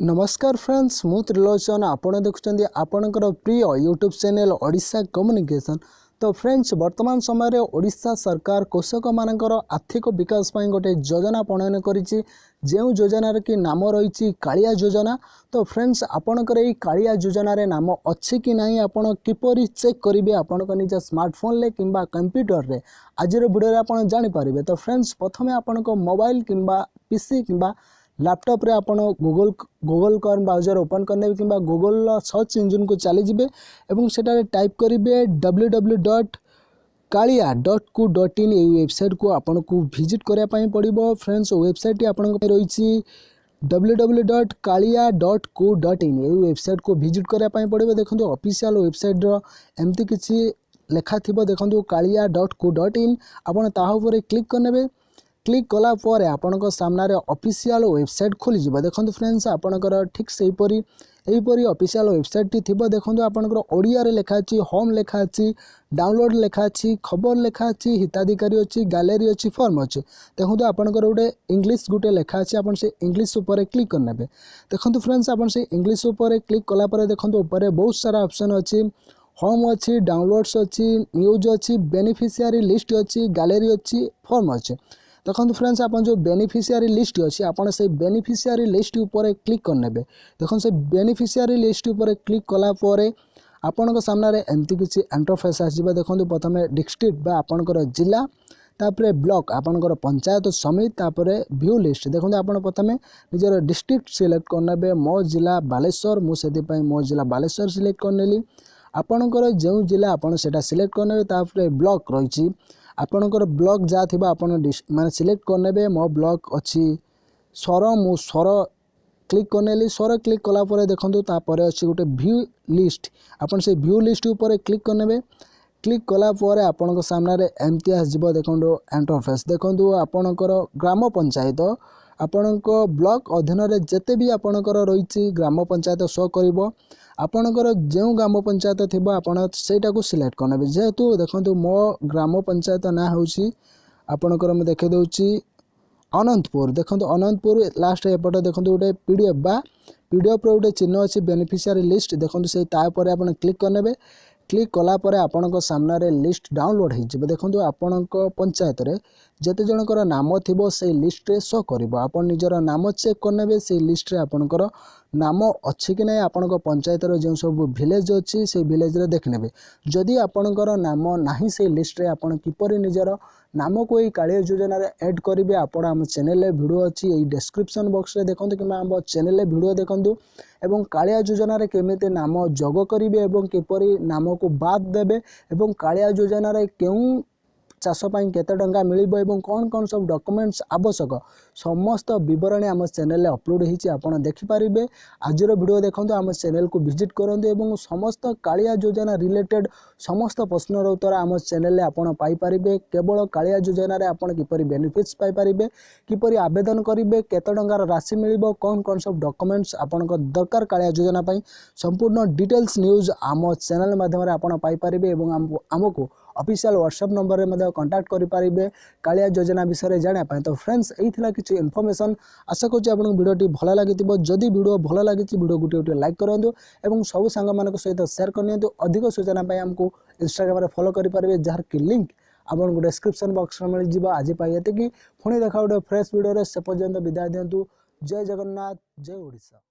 नमस्कार फ्रेंड्स मु त्रिलोचन आपण देखुं आपणकर प्रिय यूट्यूब चैनल ओडिशा कम्युनिकेशन। तो फ्रेंड्स वर्तमान समय रे ओडिशा सरकार कृषक मानकर आर्थिक विकास पाई गोटे योजना प्रणयन करिछि जेउ योजना रे कि नाम रही कालिया योजना। तो फ्रेंड्स आपणकर एई कालिया योजना रे नाम अछि कि नाही आपण किपरि चेक करिवे आपणक निज स्मार्टफोन ले किंबा कंप्यूटर रे आज वीडियो रे आपण जानि पारिबे। तो फ्रेंड्स प्रथमे आपणक मोबाइल किंबा पीसी किंबा लैपटॉप रे आपण गूगल क्रोम ब्राउजर ओपन करने किंबा गूगल सर्च इंजिन को चली जिवे एवं सेटारे टाइप करिवे www.kalia.co.in ए वेबसाइट को आपण को विजिट करिया पई पड़िबो। फ्रेंड्स वेबसाइट आपण को रहिछि www.kalia.co.in ए वेबसाइट को विजिट करिया पई पड़िबो। देखंतु ऑफिशियल वेबसाइट रो एम्ति किछि लेखा थिबो देखंतु kalia.co.in आपण ताहा ऊपर क्लिक करनेबे। क्लिक कला पर आपणक सामने ऑफिशियल वेबसाइट खोली जिवो। देखंतु फ्रेंड्स आपणकर ठीक सेहीपरी एहीपरी ऑफिशियल वेबसाइट टी थिबो। देखंतु आपणकर ओडिया रे लेखा अछि, होम लेखा अछि, डाउनलोड लेखा अछि, खबर लेखा अछि, हिताधिकारी अछि, गैलरी अछि, फॉर्म अछि। देखंतु आपणकर गोटे इंग्लिश गोटे लेखा अछि, आपण से इंग्लिश ऊपर क्लिक करनेबे। देखंतु फ्रेंड्स आपण से इंग्लिश ऊपर क्लिक कला पर देखंतु ऊपर बहुत सारा ऑप्शन अछि, होम अच्छी, डाउनलोड्स अच्छी, न्यूज अच्छी, बेनिफिशियरी लिस्ट अच्छी, गैलरी अच्छी, फॉर्म अच्छी। देखो फ्रेंड्स आप जो बेनिफिशियरी लिस्ट अच्छी आपड़ से बेनिफिशियरी लिस्ट ऊपर क्लिक करने। देखो से बेनिफिशियरी लिस्ट ऊपर क्लिक कला आपण सामने एमती किसी इंटरफेस आसो। देखो प्रथम डिस्ट्रिक्ट बा आपणकर जिला तापर ब्लॉक आपणकर पंचायत समिति तापर व्यू लिस्ट। देखो आप प्रथम निजर डिस्ट्रिक्ट सिलेक्ट करने। मो जिला बालेश्वर मुझे मो जिला बालेश्वर सिलेक्ट करनेली। आपणकर जो जिला आपन सेटा सिलेक्ट करने तापर ब्लॉक रही आपणकर ब्लॉक जहाँ थी आप माने सिलेक्ट करने। मो ब्लॉक अच्छी स्वर मु स्वर क्लिक करनेली। स्वर क्लिक कला देखो तापर अच्छी गोटे व्यू लिस्ट आपन से व्यू लिस्ट ऊपर क्लिक करने। क्लिक कला आपण सामने एमती आसो। देखो इंटरफेस देखो आपणकर ग्राम पंचायत आपणक ब्लॉक अधीन रे जेते भी आपणकर रही ग्राम पंचायत शो करिवो। आपणकर जो ग्राम पंचायत थिबो आपण सेटा को सिलेक्ट करने। जेहेतु देखो मो ग्राम पंचायत ना होची आपणकर मैं देखे दउची अनंतपुर। देखो अनंतपुर लास्ट एपटे देखो गोटे पीडीएफ बा पीडीएफ रो गोटे चिन्ह अच्छी बेनिफिशियरी लिस्ट। देखो से तापर आप क्लिक करने। क्लिक कला परे आपणक सामने लिस्ट डाउनलोड हो। देखो आपणक पंचायत रे जेते जनकर नाम थिबो से लिस्ट रे शो करिवो। आपण निजर नाम चेक करने से लिस्ट रे आपणकर नाम अच्छी कि नहीं आपणक पंचायत रो जो सब विलेज अच्छी से विलेज रे देखने। जदि आपणकर नाम नाही से लिस्ट रे आपण किपरि निजर नाम को ये कालिया योजना रे ऐड करिवे आपण हम चैनल रे वीडियो अच्छी ये डिस्क्रिप्शन बॉक्स रे देखंतु कि हम चैनल रे वीडियो देखंतु एवं कालिया योजना रे केमिते नाम जोग करिवे एवं किपरि नाम को बाद देबे एवं कालिया योजना रे केउ चाष पाई केते टंका मिलिबो एवं कौन कौन सब डॉक्यूमेंट्स आवश्यक समस्त विवरणी आम चैनल रे अपलोड होईची आपण देखि पारिबे। आजर वीडियो देखंतु आम चैनल को विजिट करंतु एवं समस्त कालिया योजना रिलेटेड समस्त प्रश्नर उत्तर आम चैनल रे आपण पाई पारिबे। केवल कालिया योजना रे आपण किपरि बेनिफिट्स पाई पारिबे, किपरि आवेदन करिवे, केते टंकार राशि मिलिबो, कौन कौन सब डॉक्यूमेंट्स आपणक दरकार कालिया योजना पाई संपूर्ण डिटेल्स न्यूज आम चैनल माध्यम रे आपण पाई पारिबे एवं हमको ऑफिशियल व्हाट्सएप नंबर रे कांटेक्ट करि पारिबे कालिया योजना विषय जाना पाए। तो फ्रेंड्स एही थिला किछि इन्फॉर्मेशन आशा करछि आपन वीडियोटी भलो लागितिबो। जदि वीडियो भलो लागिछि वीडियो गुटे लाइक करंतु एवं सब सांग मानक सहित शेयर करनियंतु। अधिक सूचना पाए हमको इंस्टाग्राम रे फॉलो करि पारिबे जहार कि लिंक आपन डिस्क्रिप्शन बॉक्स रे मिल जिवो। आज पाए एते कि पुणी देखा गोटे फ्रेश वीडियो रे से पर्यंत विदाय दियंतु। जय जगन्नाथ, जय ओडिशा।